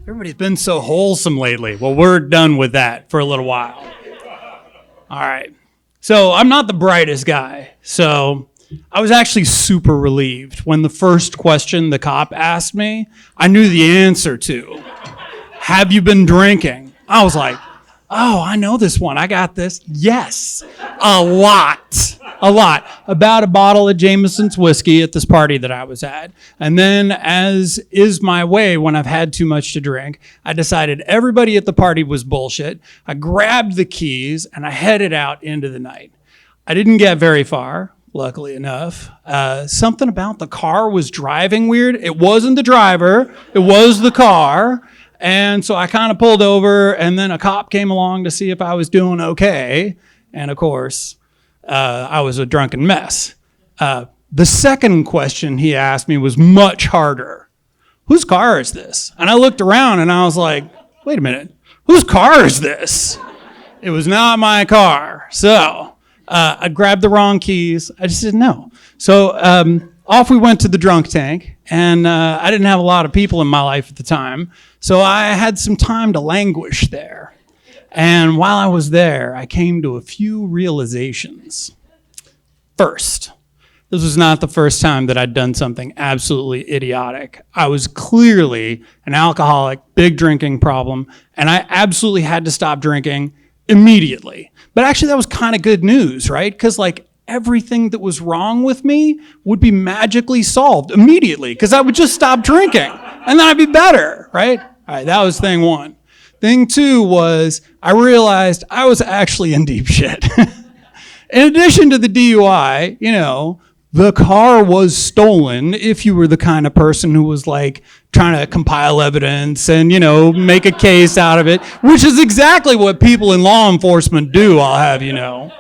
Everybody's been so wholesome lately. Well, we're done with that for a little while. All right. So I'm not the brightest guy. So I was actually super relieved when the first question the cop asked me, I knew the answer to. Have you been drinking? I was like, oh, I know this one. I got this. Yes. A lot. About a bottle of Jameson's whiskey at this party that I was at. And then, as is my way when I've had too much to drink, I decided everybody at the party was bullshit. I grabbed the keys and I headed out into the night. I didn't get very far, luckily enough. Something about the car was driving weird. It wasn't the driver. It was the car. And so I kind of pulled over, and then a cop came along to see if I was doing okay. And of course, I was a drunken mess. The second question he asked me was much harder. Whose car is this? And I looked around and I was like, wait a minute, whose car is this? It was not my car. So I grabbed the wrong keys. I just didn't know. So off we went to the drunk tank, and I didn't have a lot of people in my life at the time. So I had some time to languish there. And while I was there, I came to a few realizations. First, this was not the first time that I'd done something absolutely idiotic. I was clearly an alcoholic, big drinking problem, and I absolutely had to stop drinking immediately. But actually, that was kind of good news, right? Because everything that was wrong with me would be magically solved immediately because I would just stop drinking, and then I'd be better, right? All right, that was thing one. Thing two was I realized I was actually in deep shit. In addition to the DUI, the car was stolen if you were the kind of person who was trying to compile evidence and, make a case out of it, which is exactly what people in law enforcement do, I'll have you know.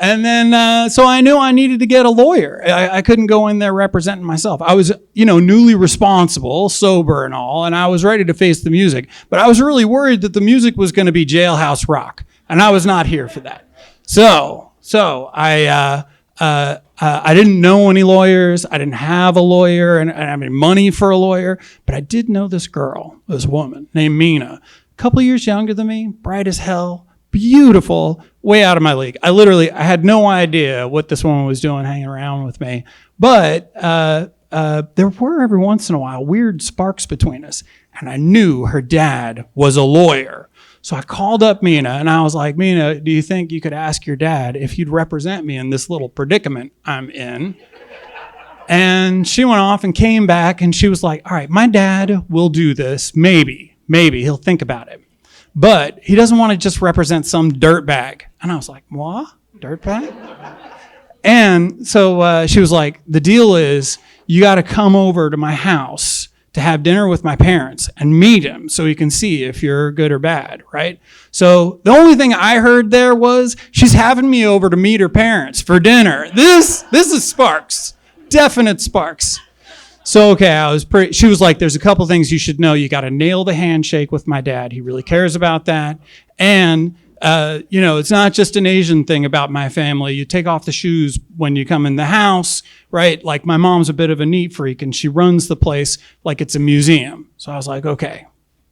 And then, so I knew I needed to get a lawyer. I couldn't go in there representing myself. I was, newly responsible, sober and all, and I was ready to face the music. But I was really worried that the music was going to be jailhouse rock, and I was not here for that. So I didn't know any lawyers. I didn't have a lawyer, and I mean money for a lawyer. But I did know this woman named Mina, a couple years younger than me, bright as hell. Beautiful, way out of my league. I had no idea what this woman was doing hanging around with me. But there were every once in a while weird sparks between us. And I knew her dad was a lawyer. So I called up Mina and I was like, Mina, do you think you could ask your dad if he'd represent me in this little predicament I'm in? And she went off and came back and she was like, all right, my dad will do this. Maybe he'll think about it. But he doesn't want to just represent some dirtbag. And I was like, what? Dirtbag? And so she was like, the deal is you got to come over to my house to have dinner with my parents and meet him so he can see if you're good or bad, right? So the only thing I heard there was she's having me over to meet her parents for dinner. This is sparks, definite sparks. So, okay, she was like, there's a couple things you should know. You got to nail the handshake with my dad. He really cares about that. And, it's not just an Asian thing about my family. You take off the shoes when you come in the house, right? Like my mom's a bit of a neat freak and she runs the place like it's a museum. So I was like, okay,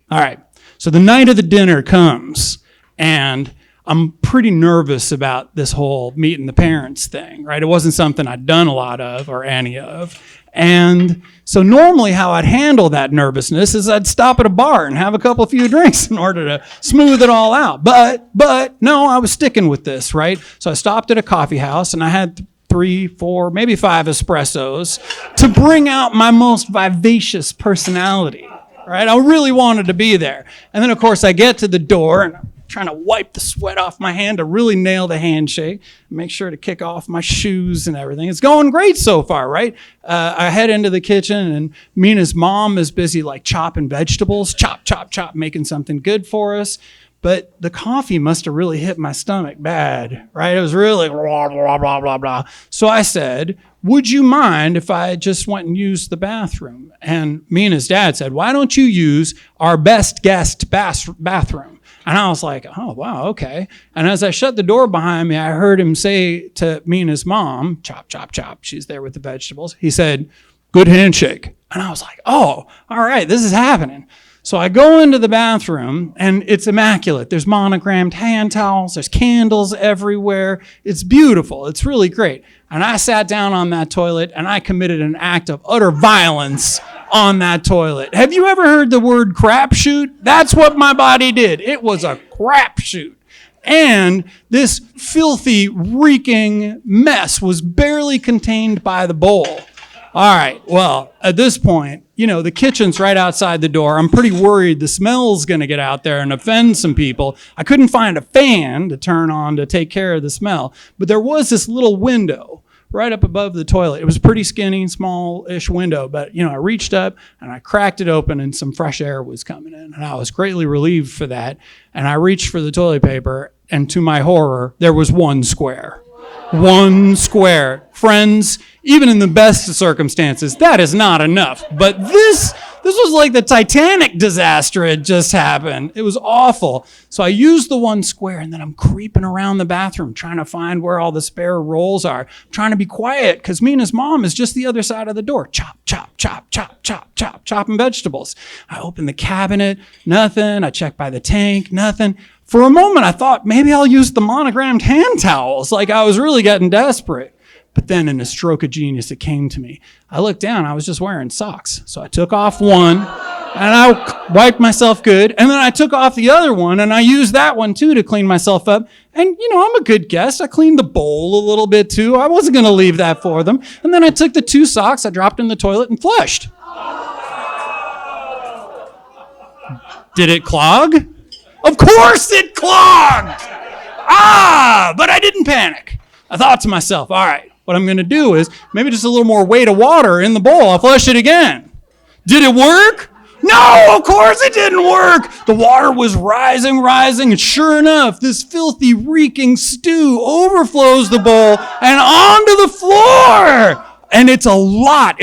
all right. So the night of the dinner comes and I'm pretty nervous about this whole meeting the parents thing, right? It wasn't something I'd done a lot of or any of. And so normally how I'd handle that nervousness is I'd stop at a bar and have a few drinks in order to smooth it all out. But no, I was sticking with this, right? So I stopped at a coffee house and I had 3, 4, maybe 5 espressos to bring out my most vivacious personality, right? I really wanted to be there. And then of course I get to the door and I'm trying to wipe the sweat off my hand to really nail the handshake, make sure to kick off my shoes and everything. It's going great so far, right? I head into the kitchen and Mina's mom is busy chopping vegetables, chop, making something good for us. But the coffee must have really hit my stomach bad, right? It was really blah, blah, blah, blah, blah. So I said, would you mind if I just went and used the bathroom? And Mina's dad said, why don't you use our best guest bathroom? And I was like, oh, wow, okay. And as I shut the door behind me, I heard him say to Mina's mom, chop, chop, chop. She's there with the vegetables. He said, good handshake. And I was like, oh, all right, this is happening. So I go into the bathroom, and it's immaculate. There's monogrammed hand towels. There's candles everywhere. It's beautiful. It's really great. And I sat down on that toilet, and I committed an act of utter violence on that toilet. Have you ever heard the word crapshoot? That's what my body did. It was a crapshoot. And this filthy, reeking mess was barely contained by the bowl. All right, well, at this point, the kitchen's right outside the door. I'm pretty worried the smell's going to get out there and offend some people. I couldn't find a fan to turn on to take care of the smell, but there was this little window right up above the toilet. It was a pretty skinny, small-ish window, but, I reached up and I cracked it open and some fresh air was coming in, and I was greatly relieved for that. And I reached for the toilet paper, and to my horror, there was one square. One square. Friends, even in the best of circumstances, that is not enough. But this was like the Titanic disaster had just happened. It was awful. So I used the one square, and then I'm creeping around the bathroom trying to find where all the spare rolls are. I'm trying to be quiet because Mina's mom is just the other side of the door. Chop, chop, chop, chop, chop, chop, chopping vegetables. I open the cabinet, nothing. I check by the tank, nothing. For a moment, I thought maybe I'll use the monogrammed hand towels. Like I was really getting desperate. But then in a stroke of genius, it came to me. I looked down, I was just wearing socks. So I took off one, and I wiped myself good. And then I took off the other one, and I used that one too to clean myself up. And, I'm a good guest. I cleaned the bowl a little bit too. I wasn't going to leave that for them. And then I took the 2 socks, I dropped in the toilet and flushed. Did it clog? Of course it clogged! But I didn't panic. I thought to myself, all right, what I'm going to do is maybe just a little more weight of water in the bowl. I'll flush it again. Did it work? No, of course it didn't work. The water was rising, and sure enough, this filthy, reeking stew overflows the bowl and onto the floor. And it's a lot.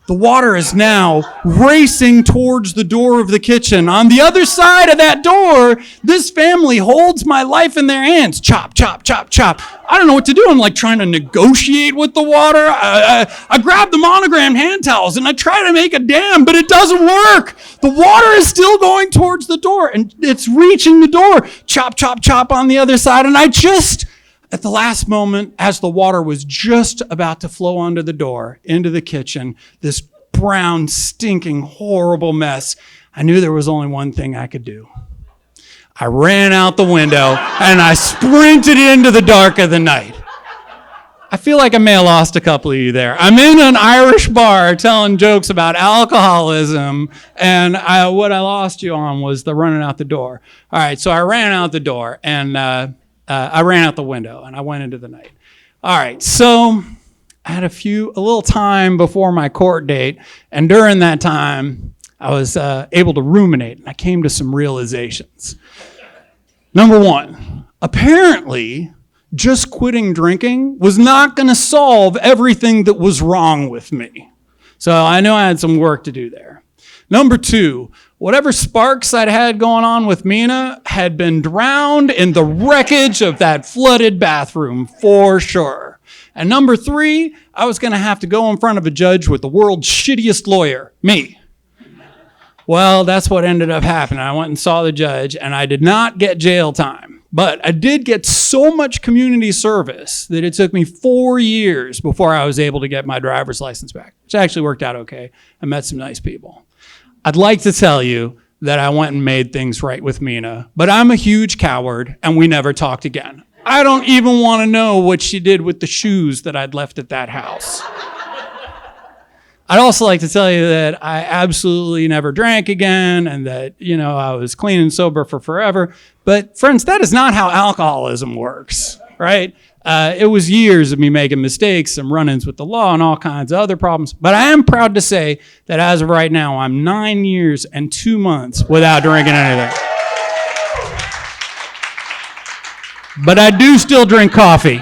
The water is now racing towards the door of the kitchen. On the other side of that door, this family holds my life in their hands. Chop, chop, chop, chop. I don't know what to do. I'm like trying to negotiate with the water. I grab the monogrammed hand towels and I try to make a dam, but it doesn't work. The water is still going towards the door and it's reaching the door. Chop, chop, chop on the other side. And at the last moment, as the water was just about to flow under the door, into the kitchen, this brown, stinking, horrible mess, I knew there was only one thing I could do. I ran out the window and I sprinted into the dark of the night. I feel like I may have lost a couple of you there. I'm in an Irish bar telling jokes about alcoholism, and what I lost you on was the running out the door. All right, so I ran out the door, and I ran out the window and I went into the night. All right, so I had a little time before my court date, and during that time, I was able to ruminate, and I came to some realizations. Number one, apparently, just quitting drinking was not going to solve everything that was wrong with me. So I knew I had some work to do there. Number two, whatever sparks I'd had going on with Mina had been drowned in the wreckage of that flooded bathroom, for sure. And number three, I was going to have to go in front of a judge with the world's shittiest lawyer, me. Well, that's what ended up happening. I went and saw the judge, and I did not get jail time. But I did get so much community service that it took me 4 years before I was able to get my driver's license back, which actually worked out okay. I met some nice people. I'd like to tell you that I went and made things right with Mina, but I'm a huge coward, and we never talked again. I don't even want to know what she did with the shoes that I'd left at that house. I'd also like to tell you that I absolutely never drank again and that, I was clean and sober for forever. But friends, that is not how alcoholism works, right? It was years of me making mistakes and run-ins with the law and all kinds of other problems. But I am proud to say that as of right now, I'm 9 years and 2 months without drinking anything. But I do still drink coffee.